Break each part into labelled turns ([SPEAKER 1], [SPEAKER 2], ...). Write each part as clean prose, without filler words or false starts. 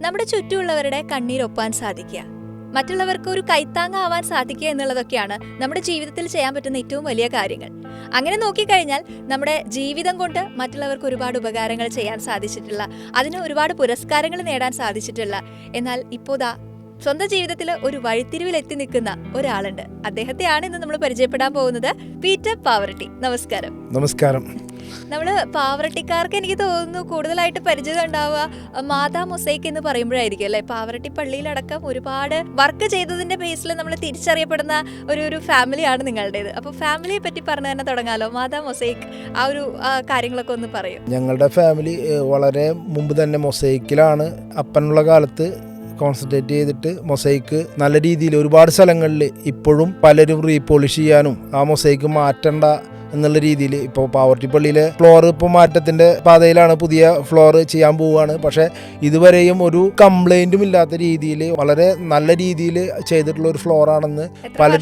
[SPEAKER 1] നമ്മുടെ ചുറ്റുമുള്ളവരുടെ കണ്ണീരൊപ്പാൻ സാധിക്കുക, മറ്റുള്ളവർക്ക് ഒരു കൈത്താങ്ങാവാൻ സാധിക്കുക എന്നുള്ളതൊക്കെയാണ് നമ്മുടെ ജീവിതത്തിൽ ചെയ്യാൻ പറ്റുന്ന ഏറ്റവും വലിയ കാര്യങ്ങൾ. അങ്ങനെ നോക്കിക്കഴിഞ്ഞാൽ നമ്മുടെ ജീവിതം കൊണ്ട് മറ്റുള്ളവർക്ക് ഒരുപാട് ഉപകാരങ്ങൾ ചെയ്യാൻ സാധിച്ചിട്ടുള്ള, അതിന് ഒരുപാട് പുരസ്കാരങ്ങൾ നേടാൻ സാധിച്ചിട്ടുള്ള, എന്നാൽ ഇപ്പോൾ സ്വന്തം ജീവിതത്തിൽ ഒരു വഴിത്തിരിവിൽ എത്തി നിൽക്കുന്ന ഒരാളുണ്ട്. അദ്ദേഹത്തെയാണ് ഇന്ന് നമ്മൾ പരിചയപ്പെടാൻ പോകുന്നത്. പീറ്റർ പാവറട്ടി. നമസ്കാരം.
[SPEAKER 2] നമസ്കാരം.
[SPEAKER 1] നമ്മള് പാവറട്ടിക്കാർക്ക് എനിക്ക് തോന്നുന്നു കൂടുതലായിട്ട് പരിചയം ഉണ്ടാവുക മാതാ മൊസൈക്ക് എന്ന് പറയുമ്പോഴായിരിക്കും അല്ലെ. പാവറട്ടി പള്ളിയിലടക്കം ഒരുപാട് വർക്ക് ചെയ്തതിന്റെ ബേസിൽ നമ്മൾ തിരിച്ചറിയപ്പെടുന്ന ഒരു ഫാമിലിയാണ് നിങ്ങളുടേത്. അപ്പൊ ഫാമിലിയെ പറ്റി പറഞ്ഞു തന്നെ തുടങ്ങാലോ. മാതാ മൊസൈക്ക് ആ ഒരു കാര്യങ്ങളൊക്കെ ഒന്ന് പറയും.
[SPEAKER 2] ഞങ്ങളുടെ ഫാമിലി വളരെ മുമ്പ് തന്നെ മൊസൈക്കിലാണ്. അപ്പനുള്ള കാലത്ത് കോൺസെൻട്രേറ്റ് ചെയ്തിട്ട് മൊസൈക്ക് നല്ല രീതിയിൽ ഒരുപാട് സ്ഥലങ്ങളിൽ ഇപ്പോഴും പലരും റീപോളിഷ് ചെയ്യാനും ആ മൊസൈക്ക് മാറ്റണ്ട എന്നുള്ള രീതിയിൽ ഇപ്പോൾ പാവർട്ടി പള്ളിയിലെ ഫ്ലോർ ഇപ്പോൾ മാറ്റത്തിൻ്റെ പാതയിലാണ്. പുതിയ ഫ്ലോർ ചെയ്യാൻ പോവുകയാണ്. പക്ഷേ ഇതുവരെയും ഒരു കംപ്ലൈൻറ്റും ഇല്ലാത്ത രീതിയിൽ വളരെ നല്ല രീതിയിൽ ചെയ്തിട്ടുള്ള ഒരു ഫ്ലോറാണെന്ന് പല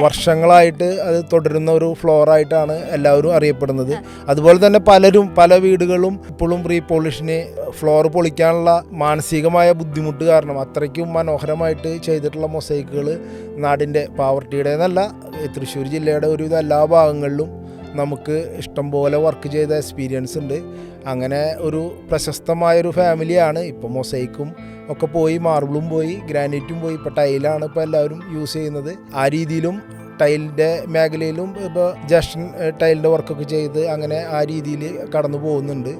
[SPEAKER 2] വർഷങ്ങളായിട്ട് അത് തുടരുന്ന ഒരു ഫ്ലോറായിട്ടാണ് എല്ലാവരും അറിയപ്പെടുന്നത്. അതുപോലെ തന്നെ പല വീടുകളും ഇപ്പോഴും റീപോളിഷിന് ഫ്ലോർ പൊളിക്കാനുള്ള മാനസികമായ ബുദ്ധിമുട്ട് കാരണം അത്രയ്ക്കും മനോഹരമായിട്ട് ചെയ്തിട്ടുള്ള മൊസൈക്കുകൾ നാടിൻ്റെ പാവർട്ടിയുടേതല്ല, തൃശ്ശൂർ ജില്ലയുടെ ഒരുവിധ എല്ലാ ഭാഗങ്ങളിലും നമുക്ക് ഇഷ്ടം പോലെ വർക്ക് ചെയ്ത എക്സ്പീരിയൻസ് ഉണ്ട്. അങ്ങനെ ഒരു പ്രശസ്തമായൊരു ഫാമിലിയാണ്. ഇപ്പോൾ മൊസൈക്കും ഒക്കെ പോയി, മാർബിളും പോയി, ഗ്രാനൈറ്റും പോയി, ഇപ്പോൾ ടൈലാണ് ഇപ്പോൾ എല്ലാവരും യൂസ് ചെയ്യുന്നത്. ആ രീതിയിലും ടൈലിൻ്റെ മേഖലയിലും ഇപ്പോൾ ജഷൻ ടൈലിൻ്റെ വർക്കൊക്കെ ചെയ്ത് അങ്ങനെ ആ രീതിയിൽ കടന്നു പോകുന്നുണ്ട്.